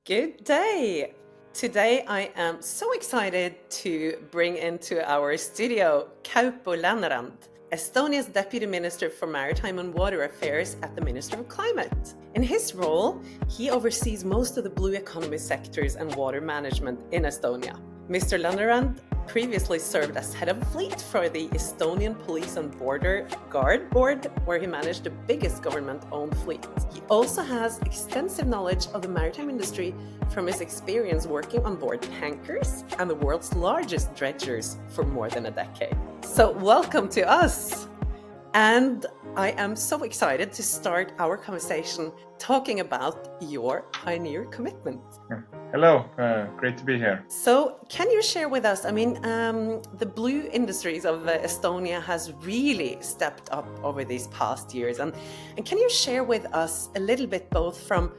Good day. Today I am so excited to bring into our studio Kaupo Läänerand, Estonia's Deputy Minister for Maritime and Water Affairs at the Ministry of Climate. In his role, he oversees most of the blue economy sectors and water management in Estonia. Mr. Läänerand previously served as head of fleet for the Estonian Police and Border Guard Board, where he managed the biggest government-owned fleet. He also has extensive knowledge of the maritime industry from his experience working on board tankers and the world's largest dredgers for more than a decade. So welcome to us. And I am so excited to start our conversation talking about your pioneer commitment. Hello, great to be here. So can you share with us, the blue industries of Estonia has really stepped up over these past years. And can you share with us a little bit both from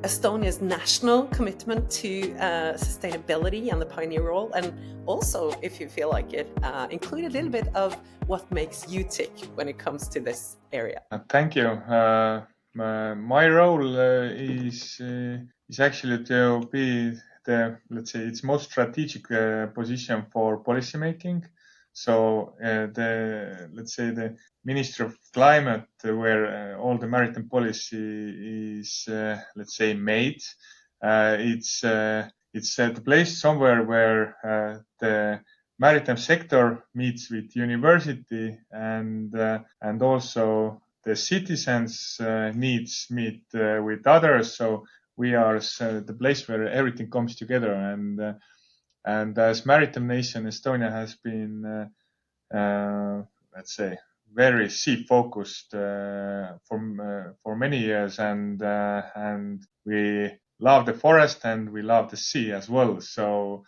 Estonia's national commitment to sustainability and the pioneer role, and also, if you feel like it, include a little bit of what makes you tick when it comes to this area? Thank you. My role is actually to be its most strategic position for policy making. So the Ministry of Climate, where all the maritime policy is made. It's the place somewhere where the maritime sector meets with university and also the citizens' needs meet with others. So we are the place where everything comes together. And as maritime nation, Estonia has been, very sea focused for many years, and we love the forest and we love the sea as well. So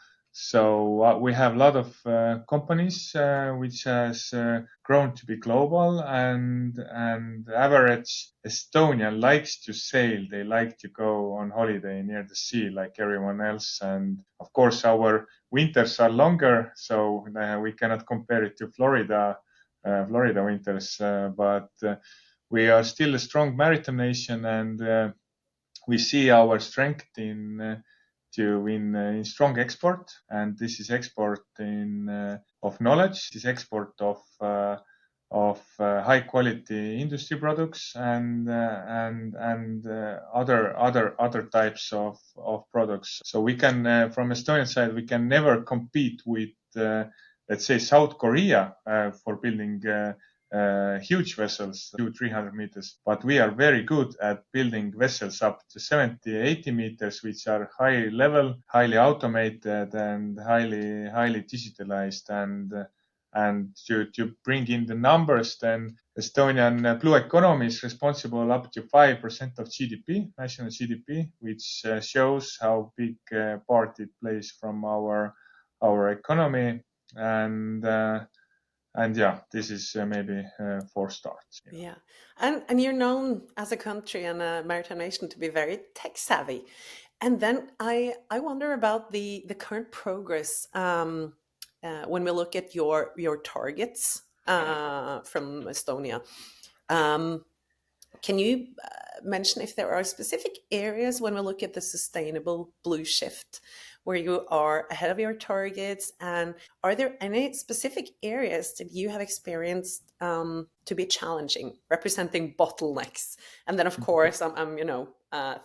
we have a lot of companies which has grown to be global, and average Estonian likes to sail. They like to go on holiday near the sea like everyone else. And of course, our winters are longer, so we cannot compare it to Florida winters. But we are still a strong maritime nation, and we see our strength in strong export, and this is export of knowledge, this export of high quality industry products and other types of products. So we can from Estonian side we can never compete with South Korea for building huge vessels, 200-300 meters, but we are very good at building vessels up to 70-80 meters, which are high level, highly automated, and highly digitalized. And to bring in the numbers, then Estonian blue economy is responsible up to 5% of GDP, national GDP, which shows how big part it plays from our economy. And yeah, this is maybe for starts. Yeah, and you're known as a country and a maritime nation to be very tech savvy. And then I wonder about the current progress when we look at your targets from Estonia. Can you mention if there are specific areas when we look at the sustainable blue shift where you are ahead of your targets, and are there any specific areas that you have experienced to be challenging, representing bottlenecks? And then, of course, I'm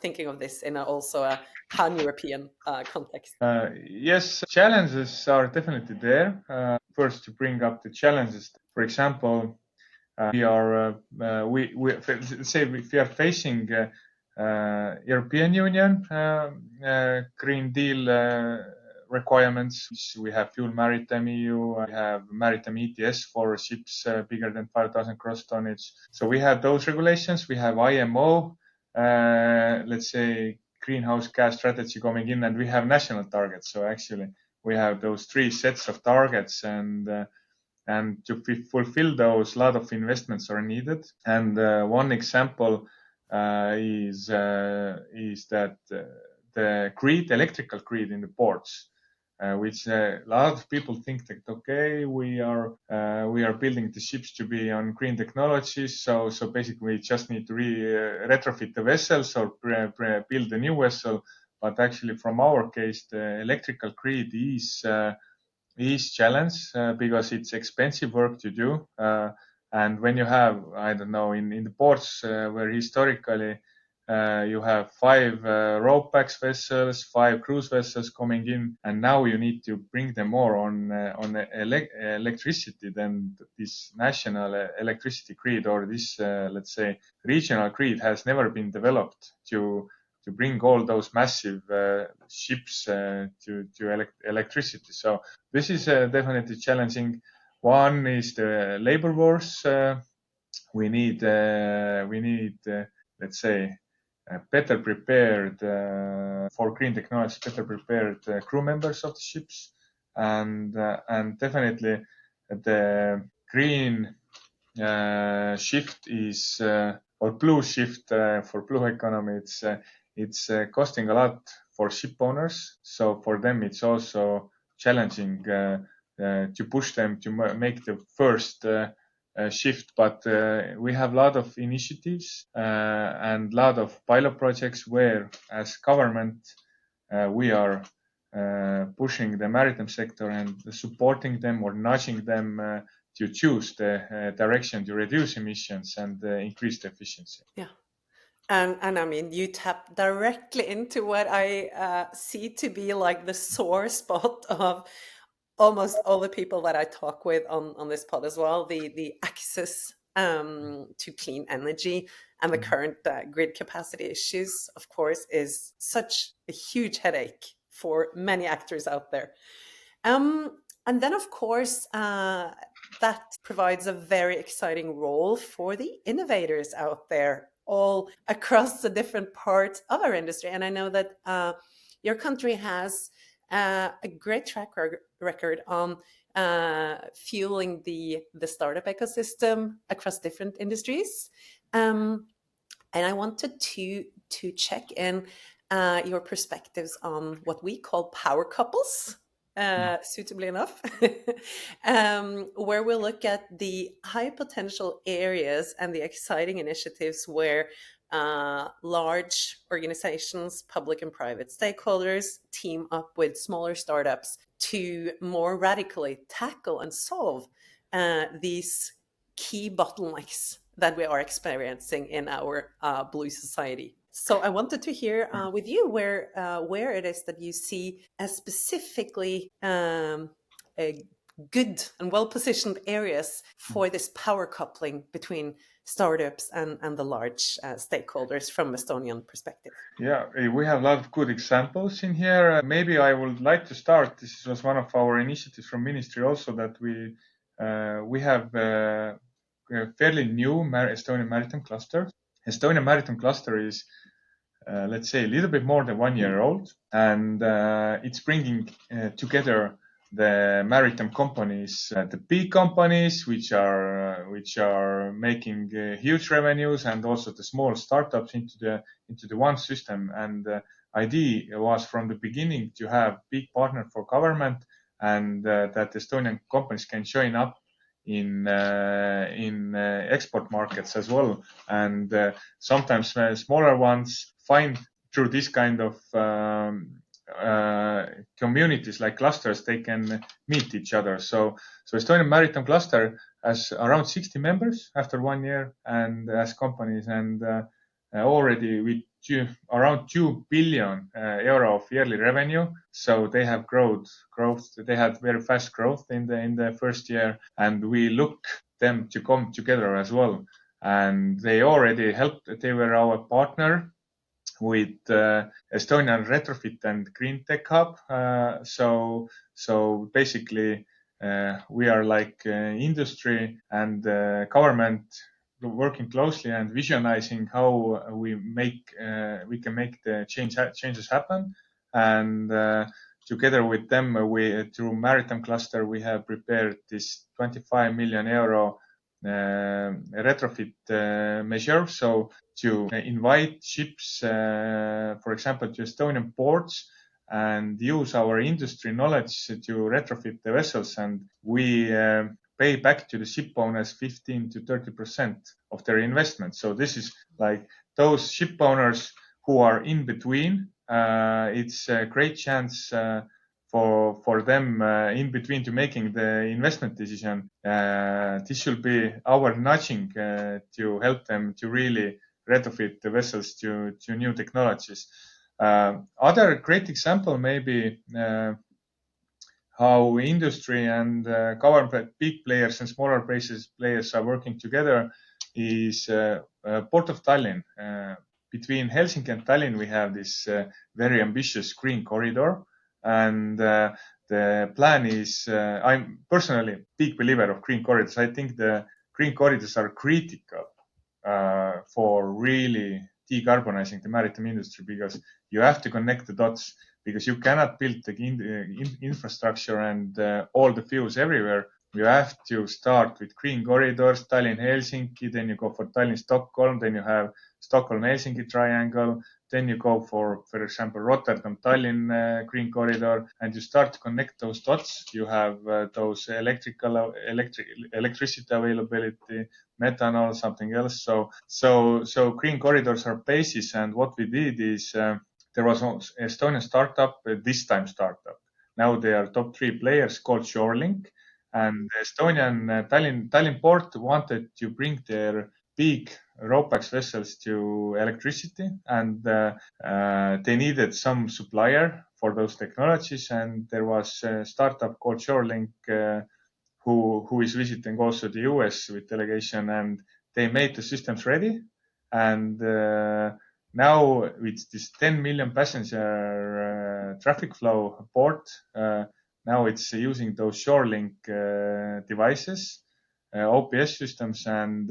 thinking of this in also a pan-European context. Yes, challenges are definitely there. First, to bring up the challenges, for example, we are facing European Union Green Deal requirements. We have Fuel Maritime EU, we have Maritime ETS for ships bigger than 5,000 gross tonnage. So we have those regulations. We have IMO, greenhouse gas strategy coming in, and we have national targets. So actually, we have those three sets of targets, and to fulfill those, a lot of investments are needed. And one example is that the electrical grid in the ports, which a lot of people think that okay, we are building the ships to be on green technologies, so basically we just need to retrofit the vessels or build a new vessel. but actually from our case, the electrical grid is challenge because it's expensive work to do. And when you have, I don't know, in the ports where historically you have 5 RoPax vessels, 5 cruise vessels coming in, and now you need to bring them more on electricity, then this national electricity grid or this, let's say, regional grid has never been developed to bring all those massive ships to electricity. So this is definitely challenging. One is the labor force. We need, let's say, better prepared for green technology, better prepared crew members of the ships, and definitely the green shift is or blue shift for blue economy. It's costing a lot for ship owners, so for them it's also challenging to push them to make the first shift. But we have a lot of initiatives and a lot of pilot projects where, as government, we are pushing the maritime sector and supporting them or nudging them to choose the direction to reduce emissions and increase the efficiency. Yeah. And I mean, you tap directly into what I see to be like the sore spot of almost all the people that I talk with on this pod as well, the access to clean energy and the current grid capacity issues, of course, is such a huge headache for many actors out there. And then, of course, that provides a very exciting role for the innovators out there all across the different parts of our industry. And I know that your country has a great track record on fueling the startup ecosystem across different industries. And I wanted to check in your perspectives on what we call power couples. Suitably enough, where we look at the high potential areas and the exciting initiatives where large organizations, public and private stakeholders team up with smaller startups to more radically tackle and solve these key bottlenecks that we are experiencing in our blue society. So I wanted to hear with you where it is that you see specifically a good and well-positioned areas for this power coupling between startups and the large stakeholders from Estonian perspective. Yeah, we have a lot of good examples in here. Maybe I would like to start. This was one of our initiatives from ministry also, that we have a fairly new Estonian Maritime Cluster. Estonian Maritime Cluster is, let's say, a little bit more than 1 year old, and it's bringing together the maritime companies, the big companies which are making huge revenues, and also the small startups into the one system. And the idea was from the beginning to have big partner for government, and that Estonian companies can join up in export markets as well. And sometimes smaller ones find through this kind of communities like clusters, they can meet each other. So Estonian Maritime Cluster has around 60 members after 1 year, and as companies, and already with around 2 billion euro of yearly revenue. So they have growth. They had very fast growth in the first year, and we look them to come together as well. And they already helped. They were our partner with Estonian Retrofit and Green Tech Hub. So basically, we are like industry and government working closely and visionizing how we can make the changes happen. And together with them, through Maritime Cluster, we have prepared this 25 million euro retrofit measure. So to invite ships, for example, to Estonian ports and use our industry knowledge to retrofit the vessels, and we pay back to the ship owners 15 to 30% of their investment. So this is like those ship owners who are in between it's a great chance for them in between to making the investment decision. This should be our nudging to help them to really retrofit the vessels to new technologies. Other great example maybe how industry and government, big players and smaller players are working together is Port of Tallinn. Between Helsinki and Tallinn, we have this very ambitious green corridor. And the plan is, I'm personally a big believer of green corridors. I think the green corridors are critical for really decarbonizing the maritime industry, because you have to connect the dots, because you cannot build the infrastructure and all the fuels everywhere. You have to start with green corridors, Tallinn-Helsinki, then you go for Tallinn-Stockholm, then you have Stockholm-Helsinki triangle, then you go for example, Rotterdam-Tallinn green corridor, and you start to connect those dots. You have those electricity availability, methanol, something else. So green corridors are basis. And what we did is there was an Estonian startup, this time startup. Now they are top 3 players called Shorelink. And Estonian Tallinn port wanted to bring their big RoPax vessels to electricity, and they needed some supplier for those technologies. And there was a startup called Shorelink who is visiting also the US with delegation, and they made the systems ready. And now with this 10 million passenger traffic flow port, now it's using those Shorelink devices, OPS systems, and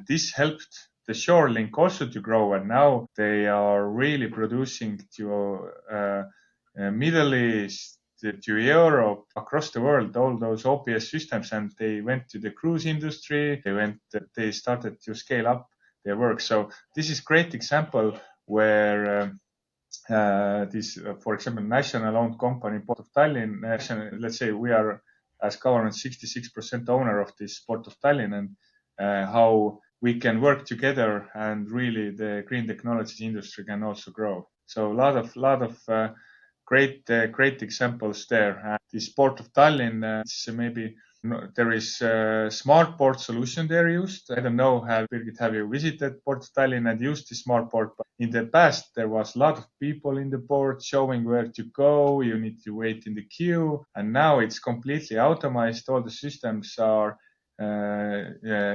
this helped the Shorelink also to grow. And now they are really producing to Middle East, to Europe, across the world, all those OPS systems. And they went to the cruise industry. They started to scale up their work. So this is great example where this, for example, national-owned company, Port of Tallinn, let's say we are, as government, 66% owner of this Port of Tallinn, and how we can work together, and really the green technologies industry can also grow. So a lot of great examples there. This Port of Tallinn, maybe there is a smart port solution there used. I don't know, Birgit, have you visited Port of Tallinn and used the smart port? But in the past, there was a lot of people in the port showing where to go. You need to wait in the queue. And now it's completely automated. All the systems are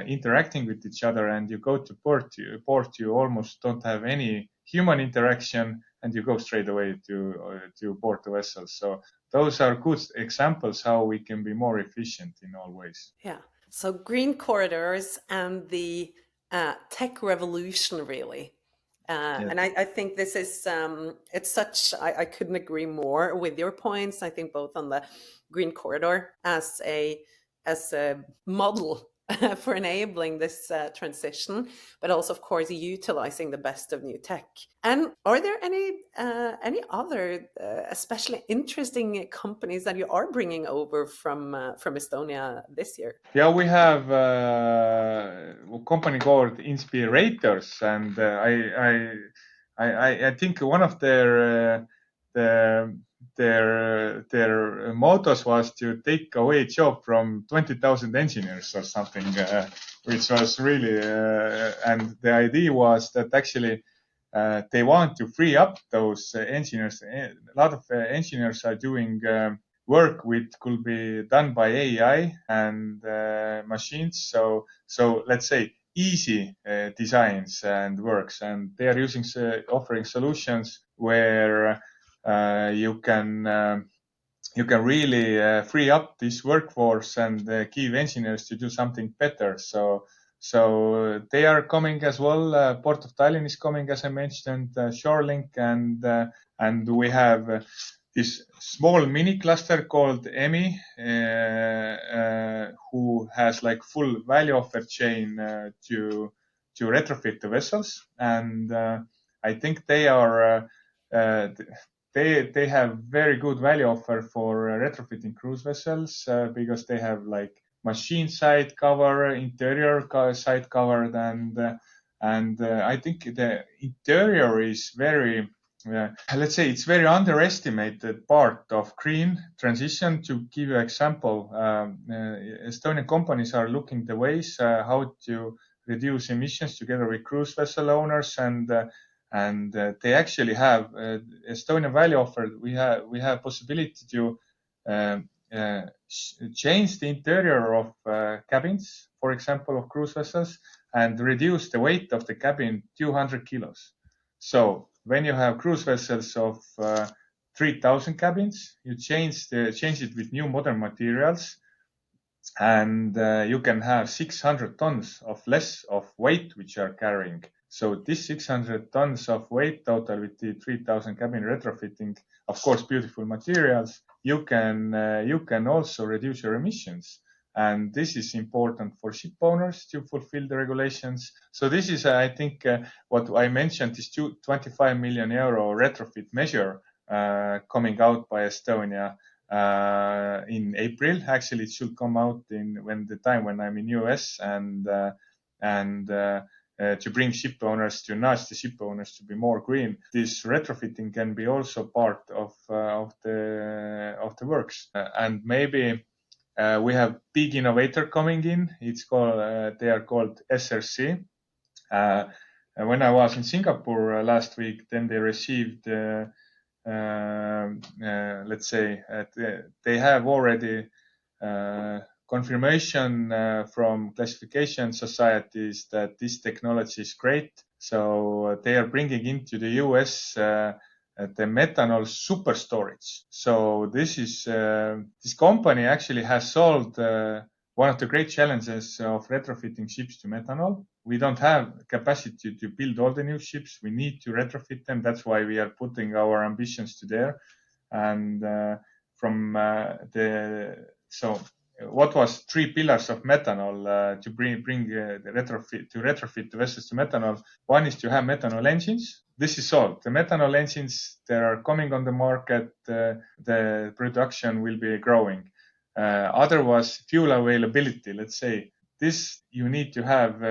interacting with each other, and you go to port, you almost don't have any human interaction, and you go straight away to port the vessel. So those are good examples how we can be more efficient in all ways. Yeah. So green corridors and the tech revolution, really. Yes. And I think this is, it's such, I couldn't agree more with your points. I think both on the green corridor as a model for enabling this transition, but also, of course, utilizing the best of new tech. And are there any other especially interesting companies that you are bringing over from Estonia this year? Yeah, we have a company called Inspirators, and I think one of their mottos was to take away job from 20,000 engineers or something, which was really, and the idea was that actually they want to free up those engineers. A lot of engineers are doing work which could be done by AI and machines. So let's say easy designs and works, and they are offering solutions where you can really free up this workforce and give engineers to do something better. So they are coming as well. Port of Tallinn is coming, as I mentioned, Shorelink, and we have this small mini cluster called EMI, who has like full value offer chain to retrofit the vessels. And I think they are they have very good value offer for retrofitting cruise vessels because they have like machine side cover, interior side covered, and I think the interior is very let's say it's very underestimated part of green transition. To give you an example, Estonian companies are looking the ways how to reduce emissions together with cruise vessel owners, and they actually have Estonian value offer. We have possibility to change the interior of cabins, for example, of cruise vessels, and reduce the weight of the cabin 200 kilos. So when you have cruise vessels of 3,000 cabins, you change it with new modern materials, and you can have 600 tons of less of weight which you are carrying. So this 600 tons of weight total with the 3,000 cabin retrofitting, of course, beautiful materials, you can also reduce your emissions. And this is important for ship owners to fulfill the regulations. So this is, I think, what I mentioned is 25 million euro retrofit measure coming out by Estonia in April. Actually, it should come out when I'm in US, and to bring ship owners, to nudge the ship owners to be more green. This retrofitting can be also part of the works, and maybe we have big innovator coming in. It's called they are called SRC. When I was in Singapore last week, then they received let's say they have already confirmation from classification societies that this technology is great. So they are bringing into the US the methanol super storage. So this company actually has solved one of the great challenges of retrofitting ships to methanol. We don't have capacity to build all the new ships. We need to retrofit them. That's why we are putting our ambitions to there. And so what was 3 pillars of methanol to bring the retrofit the vessels to methanol? One is to have methanol engines. This is solved. The methanol engines, they are coming on the market. The production will be growing. Other was fuel availability. Let's say this, you need to have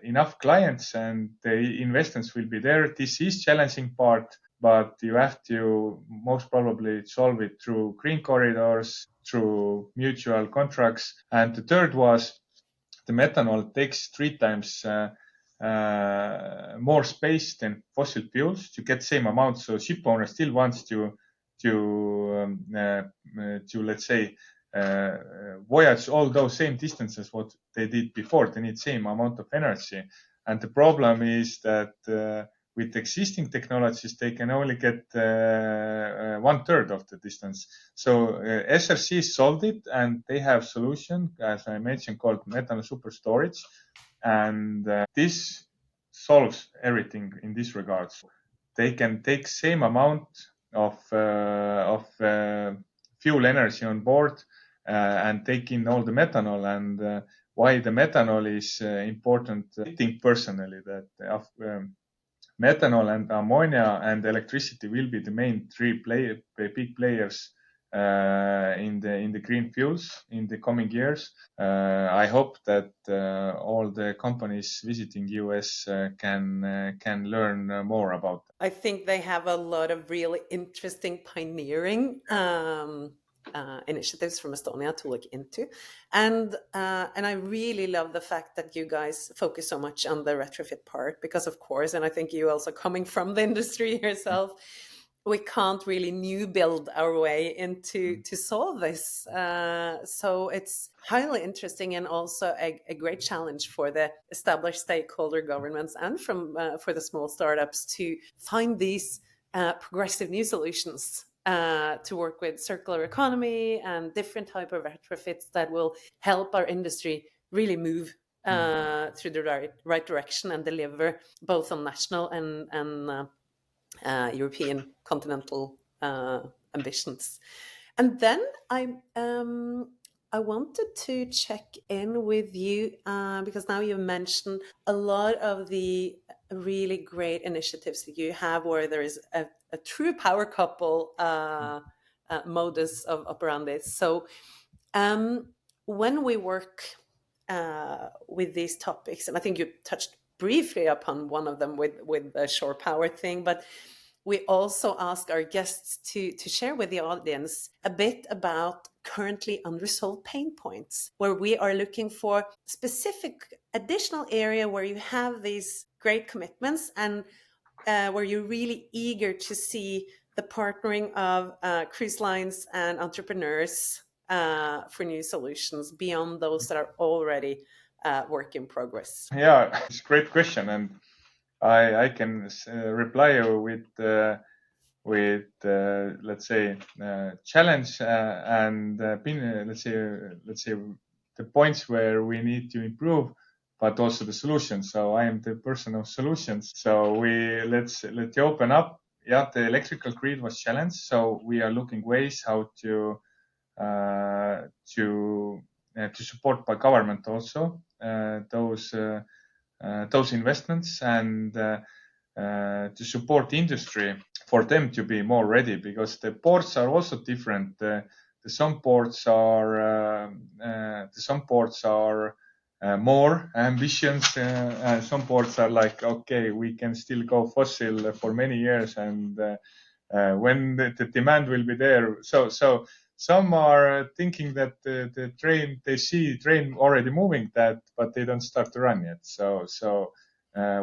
enough clients, and the investments will be there. This is challenging part, but you have to most probably solve it through green corridors, through mutual contracts. And the third was the methanol takes 3 times more space than fossil fuels to get same amount. So ship owner still wants to let's say voyage all those same distances what they did before. They need same amount of energy. And the problem is that with existing technologies, they can only get 1/3 of the distance. So SRC solved it, and they have solution, as I mentioned, called methanol super storage. And this solves everything in this regard. They can take same amount of fuel energy on board and take in all the methanol. And why the methanol is important, I think personally that methanol and ammonia and electricity will be the main 3 big players in the green fuels in the coming years. I hope that all the companies visiting US can learn more about that. I think they have a lot of really interesting pioneering initiatives from Estonia to look into, and I really love the fact that you guys focus so much on the retrofit part, because of course, and I think you also coming from the industry yourself, we can't really new build our way into to solve this. So it's highly interesting, and also a great challenge for the established stakeholder governments and for the small startups to find these progressive new solutions to work with circular economy and different type of retrofits that will help our industry really move through the right direction and deliver both on national and European continental ambitions. And then I wanted to check in with you because now you've mentioned a lot of the really great initiatives that you have, where there is a true power couple modus of operandi. So when we work with these topics, and I think you touched briefly upon one of them with the shore power thing, but we also ask our guests to share with the audience a bit about currently unresolved pain points, where we are looking for specific additional area where you have these great commitments and where you're really eager to see the partnering of cruise lines and entrepreneurs for new solutions beyond those that are already work in progress? Yeah, it's a great question, and I can reply with let's say challenge and let's say the points where we need to improve, but also the solutions. So I am the person of solutions. So let's open up. Yeah, the electrical grid was challenged. So we are looking ways how to support by government also those investments and to support industry for them to be more ready, because the ports are also different. Some ports are more ambitious. Some ports are like, okay, we can still go fossil for many years, and when the demand will be there. So some are thinking that the train, they see train already moving that, but they don't start to run yet. So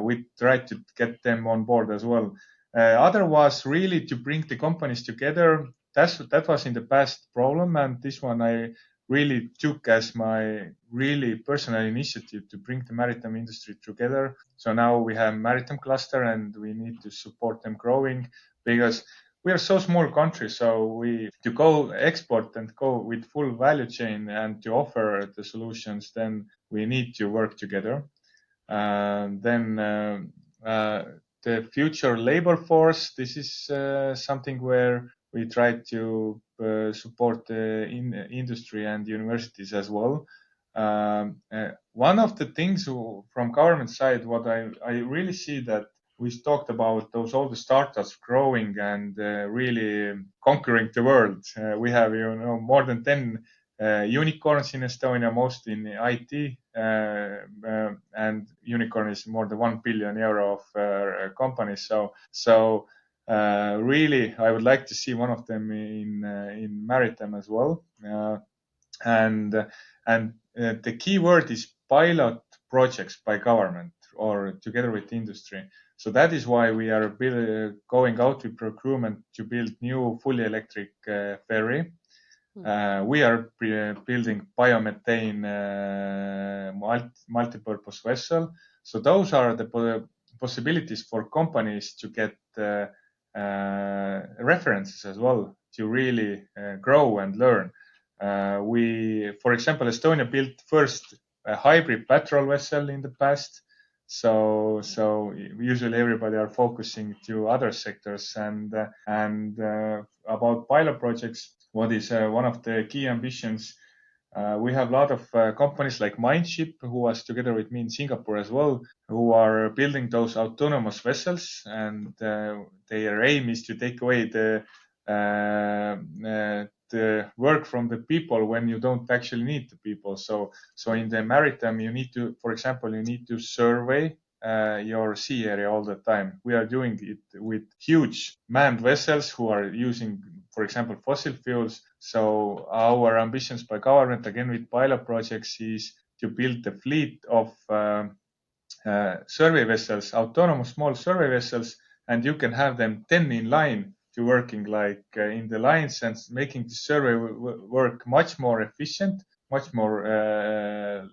we try to get them on board as well. Other was really to bring the companies together. That was in the past problem, and this one I really took as my really personal initiative to bring the maritime industry together. So now we have maritime cluster, and we need to support them growing, because we are so small country. So to go export and go with full value chain and to offer the solutions, then we need to work together. Then the future labor force, this is something where we try to support the industry and universities as well. One of the things from government side, what I really see that we talked about all the startups growing and really conquering the world. We have, more than 10 unicorns in Estonia, most in IT, and unicorn is more than 1 billion euro of companies. So really, I would like to see one of them in maritime as well. And the key word is pilot projects by government or together with industry. So that is why we are going out with procurement to build new fully electric ferry. We are building biomethane multi-purpose vessel. So those are the possibilities for companies to get references as well to really grow and learn. For example, Estonia built first a hybrid patrol vessel in the past. So usually everybody are focusing to other sectors, and about pilot projects, what is one of the key ambitions. We have a lot of companies like Mindship, who was together with me in Singapore as well, who are building those autonomous vessels, and their aim is to take away the work from the people when you don't actually need the people. So in the maritime, you need to, for example, survey your sea area all the time. We are doing it with huge manned vessels who are using, for example, fossil fuels. So our ambitions by government, again with pilot projects, is to build a fleet of survey vessels, autonomous small survey vessels, and you can have them 10 in line to working like in the lines, and making the survey work much more efficient, much more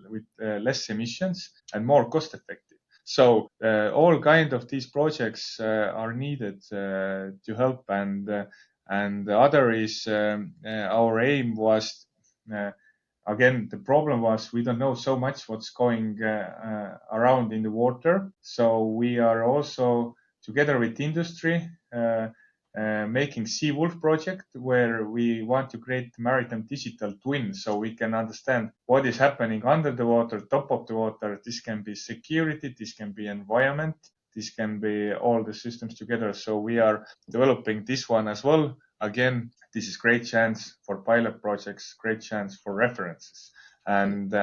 with less emissions and more cost effective. So all kind of these projects are needed to help, and the other is our aim was again, the problem was we don't know so much what's going around in the water. So we are also together with industry making Sea Wolf project, where we want to create maritime digital twin, so we can understand what is happening under the water, top of the water. This can be security, this can be environment, this can be all the systems together. So we are developing this one as well. Again, this is great chance for pilot projects, great chance for references, and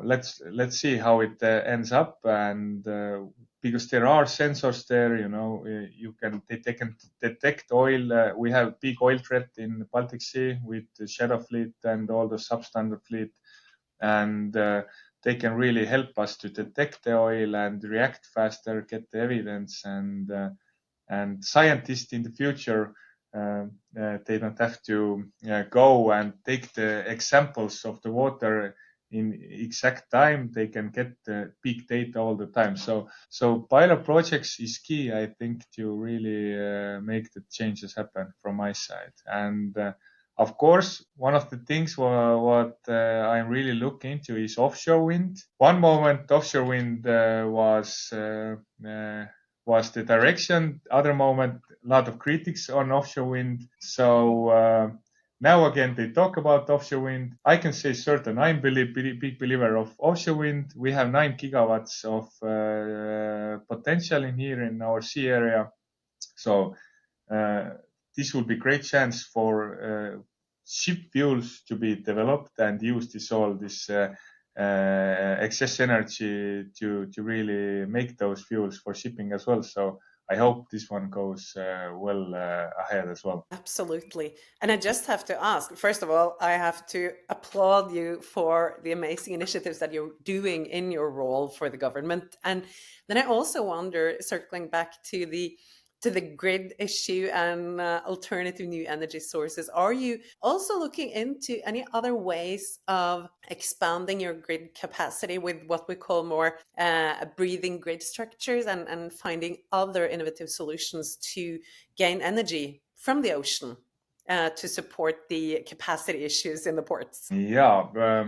let's see how it ends up. And because there are sensors there, they can detect oil. We have big oil threat in the Baltic Sea with the Shadow fleet and all the substandard fleet, and they can really help us to detect the oil and react faster, get the evidence, and scientists in the future, they don't have to go and take the examples of the water in exact time. They can get the big data all the time. So pilot projects is key, I think, to really make the changes happen from my side. And of course, one of the things what I'm really looking into is offshore wind. One moment, offshore wind was the direction. Other moment, a lot of critics on offshore wind. So now again, they talk about offshore wind. I can say certain. I'm a big believer of offshore wind. We have 9 gigawatts of potential in here in our sea area. So this will be great chance for ship fuels to be developed and use all this excess energy to really make those fuels for shipping as well. So I hope this one goes well ahead as well. Absolutely. And I just have to ask, first of all, I have to applaud you for the amazing initiatives that you're doing in your role for the government. And then I also wonder, circling back to the grid issue and alternative new energy sources, are you also looking into any other ways of expanding your grid capacity with what we call more breathing grid structures, and finding other innovative solutions to gain energy from the ocean to support the capacity issues in the ports? Yeah,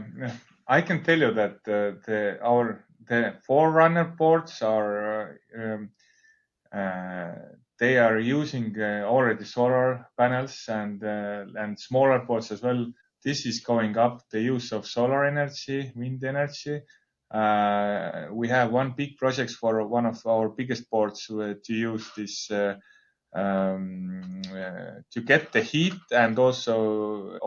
I can tell you that the forerunner ports are they are using already solar panels and smaller ports as well. This is going up the use of solar energy, wind energy. We have one big project for one of our biggest ports to use this to get the heat and also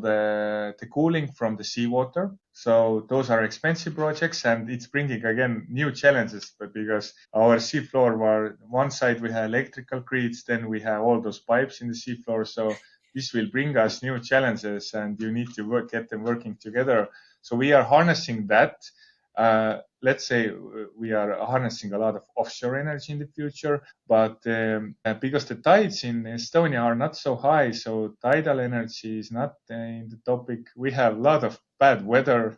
the cooling from the seawater. So those are expensive projects, and it's bringing again new challenges. But because our seafloor, were one side we have electrical grids, then we have all those pipes in the seafloor. So this will bring us new challenges, and you need to get them working together. So we are harnessing that. Let's say we are harnessing a lot of offshore energy in the future, but because the tides in Estonia are not so high, so tidal energy is not in the topic. We have a lot of bad weather,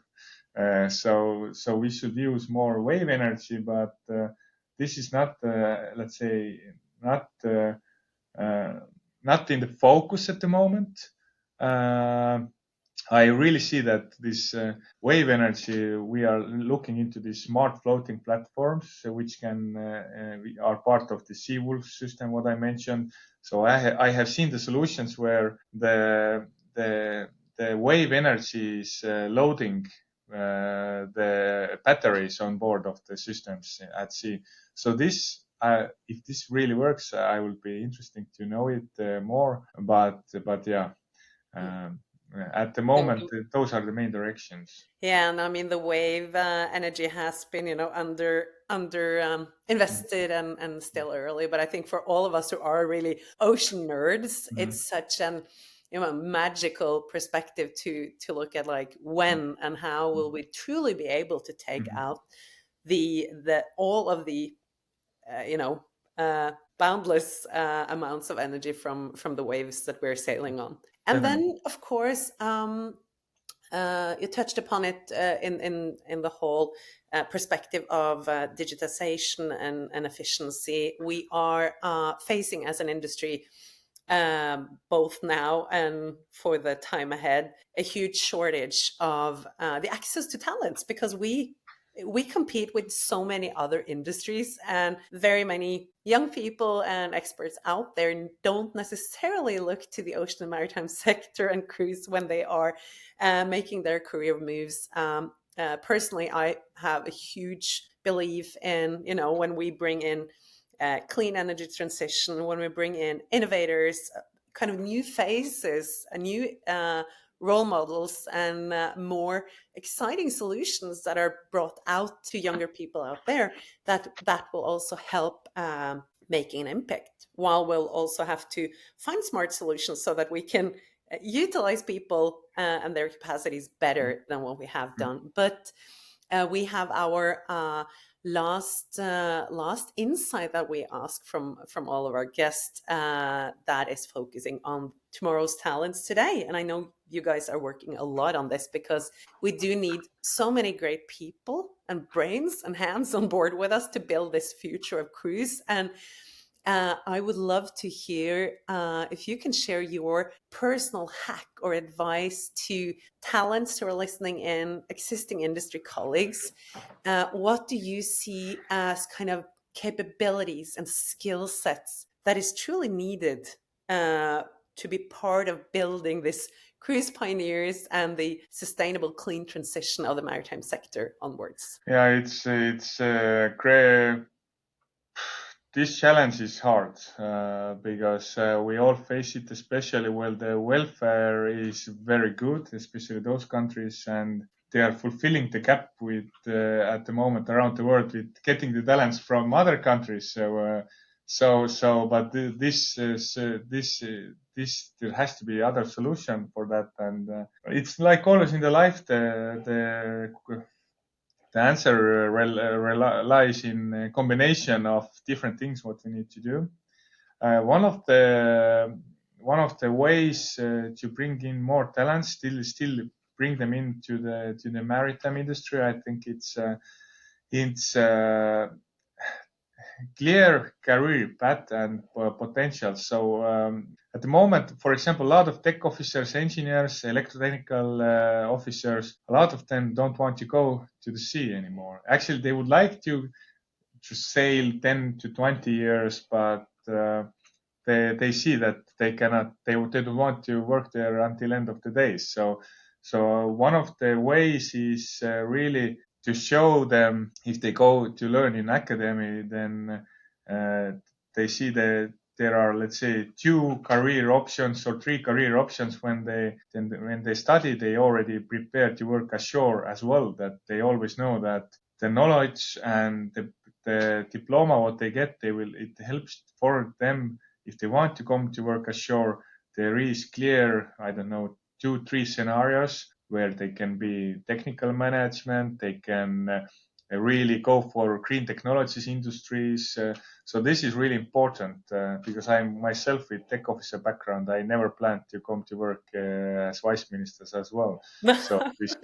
so we should use more wave energy, but this is not, let's say, not in the focus at the moment. I really see that this wave energy, we are looking into these smart floating platforms, which are part of the Seawolf system, what I mentioned. So I have seen the solutions where the wave energy is loading the batteries on board of the systems at sea. So this, if this really works, I will be interesting to know it more. But yeah. At the moment, those are the main directions. Yeah, and I mean the wave energy has been, under invested and still early. But I think for all of us who are really ocean nerds, it's such an magical perspective to look at, like, when and how will we truly be able to take out the all of the boundless amounts of energy from the waves that we're sailing on. And then, of course, you touched upon it in the whole perspective of digitization and efficiency. We are facing as an industry, both now and for the time ahead, a huge shortage of the access to talents, because we compete with so many other industries, and very many young people and experts out there don't necessarily look to the ocean and maritime sector and cruise when they are making their career moves. Personally, I have a huge belief in, when we bring in clean energy transition, when we bring in innovators, kind of new faces, a new role models and more exciting solutions that are brought out to younger people out there, that will also help making an impact, while we'll also have to find smart solutions so that we can utilize people and their capacities better than what we have done. But we have our last insight that we ask from all of our guests, that is focusing on tomorrow's talents today. And I know you guys are working a lot on this, because we do need so many great people and brains and hands on board with us to build this future of cruise. And I would love to hear if you can share your personal hack or advice to talents who are listening in, existing industry colleagues. What do you see as kind of capabilities and skill sets that is truly needed to be part of building this cruise pioneers and the sustainable clean transition of the maritime sector onwards? Yeah, it's great. This challenge is hard because we all face it, especially when the welfare is very good, especially those countries, and they are fulfilling the gap with at the moment around the world with getting the talents from other countries. But this there has to be other solution for that, and it's like always in the life, the answer lies in a combination of different things what we need to do. One of the ways to bring in more talents, still bring them into the maritime industry, I think it's clear career path and potential. So at the moment, for example, a lot of tech officers, engineers, electrotechnical officers, a lot of them don't want to go to the sea anymore. Actually, they would like to sail 10 to 20 years, but they see that they cannot, they don't want to work there until end of the days. So one of the ways is really to show them, if they go to learn in academy, then they see that there are, let's say, 2 career options or 3 career options. When they study, they already prepared to work ashore as well, that they always know that the knowledge and the diploma what they get, it helps for them if they want to come to work ashore. There is clear, I don't know, 2-3 scenarios where they can be technical management, they can really go for green technologies industries. So this is really important because I'm myself with tech officer background. I never planned to come to work as vice ministers as well. So this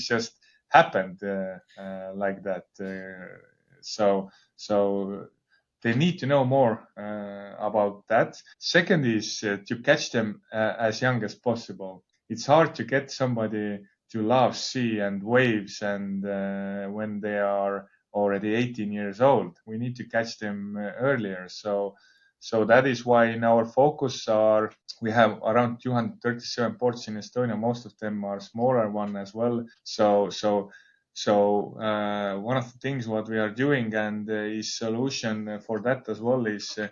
just happened like that. So they need to know more about that. Second is to catch them as young as possible. It's hard to get somebody to love sea and waves and when they are already 18 years old. We need to catch them earlier. So that is why in our focus we have around 237 ports in Estonia. Most of them are smaller one as well. So one of the things what we are doing and is solution for that as well is to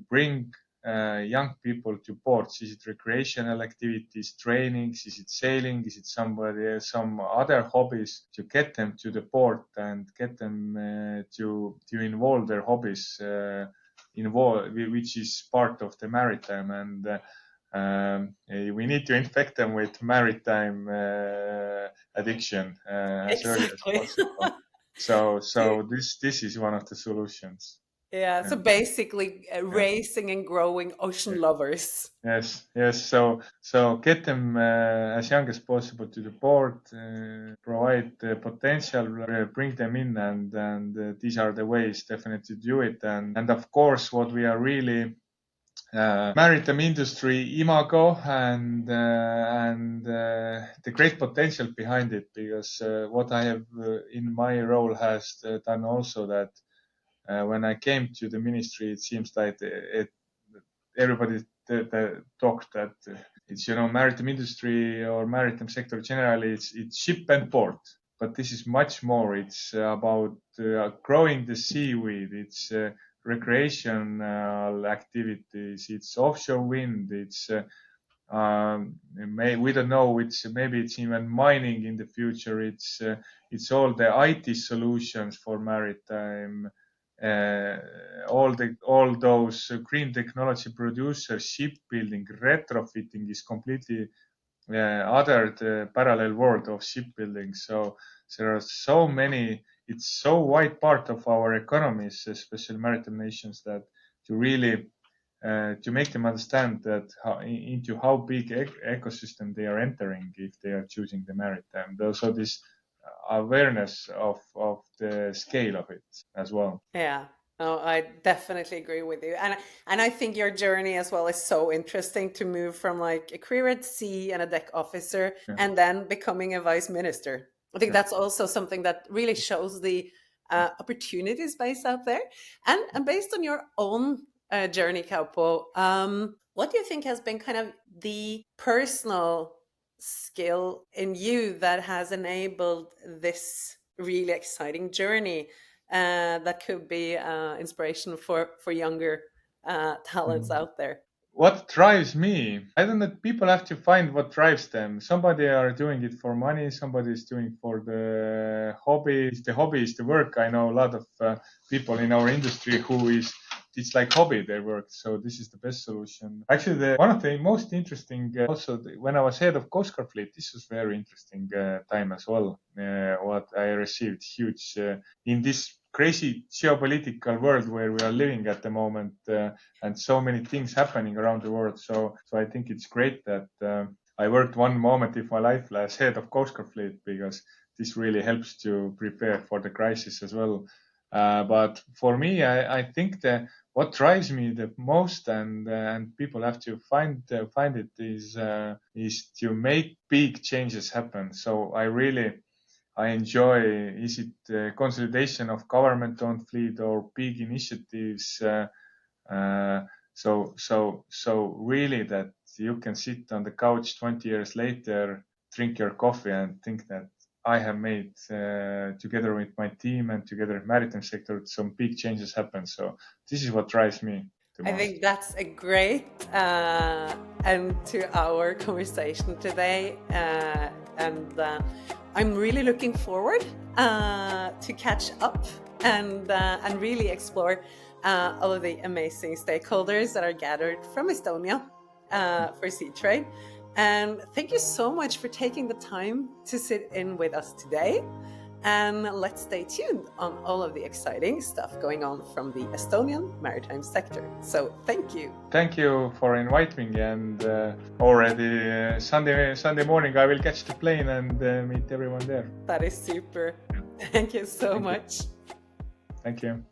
bring young people to ports. Is it recreational activities, trainings? Is it sailing? Is it some other hobbies, to get them to the port and get them to involve their hobbies, which is part of the maritime. And we need to infect them with maritime addiction as early as possible. So this is one of the solutions. Yeah, so basically racing and growing ocean lovers. Yes. So get them as young as possible to the port, provide the potential, bring them in, and these are the ways definitely to do it. And of course, what we are really maritime industry imago and the great potential behind it, because what I have in my role has done also that when I came to the ministry, it seems like everybody talked that it's, maritime industry or maritime sector generally, it's ship and port. But this is much more. It's about growing the seaweed. It's recreational activities. It's offshore wind. It's We don't know. Maybe it's even mining in the future. It's all the IT solutions for maritime. All those green technology producers, shipbuilding, retrofitting is completely the parallel world of shipbuilding. So there are so many. It's so wide part of our economies, especially maritime nations, that to really to make them understand that into how big ecosystem they are entering if they are choosing the maritime. So this awareness of the scale of it as well. Yeah. No, I definitely agree with you. And I think your journey as well is so interesting to move from like a career at sea and a deck officer and then becoming a vice minister. I think that's also something that really shows the opportunity space out there. And based on your own journey, Kaupo, what do you think has been kind of the personal skill in you that has enabled this really exciting journey that could be inspiration for younger talents out there? What drives me? I don't know. People have to find what drives them. Somebody are doing it for money. Somebody is doing for the hobby. If the hobby is the work, I know a lot of people in our industry it's like hobby their work. So this is the best solution. Actually, one of the most interesting, when I was head of Coast Guard Fleet, this was very interesting time as well. What I received huge in this crazy geopolitical world where we are living at the moment, and so many things happening around the world. So I think it's great that I worked one moment in my life as head of Coast Guard Fleet, because this really helps to prepare for the crisis as well. But for me, I think that what drives me the most, and people have to find it, is to make big changes happen. So I enjoy, is it consolidation of government-owned fleet or big initiatives? So really that you can sit on the couch 20 years later, drink your coffee and think that I have made, together with my team and together with maritime sector, some big changes happen. So this is what drives me the most. I think that's a great end to our conversation today. And I'm really looking forward to catch up and really explore all of the amazing stakeholders that are gathered from Estonia for sea trade. And thank you so much for taking the time to sit in with us today. And let's stay tuned on all of the exciting stuff going on from the Estonian maritime sector. So thank you. Thank you for inviting me. And already Sunday morning, I will catch the plane and meet everyone there. That is super. Thank you so much. Thank you.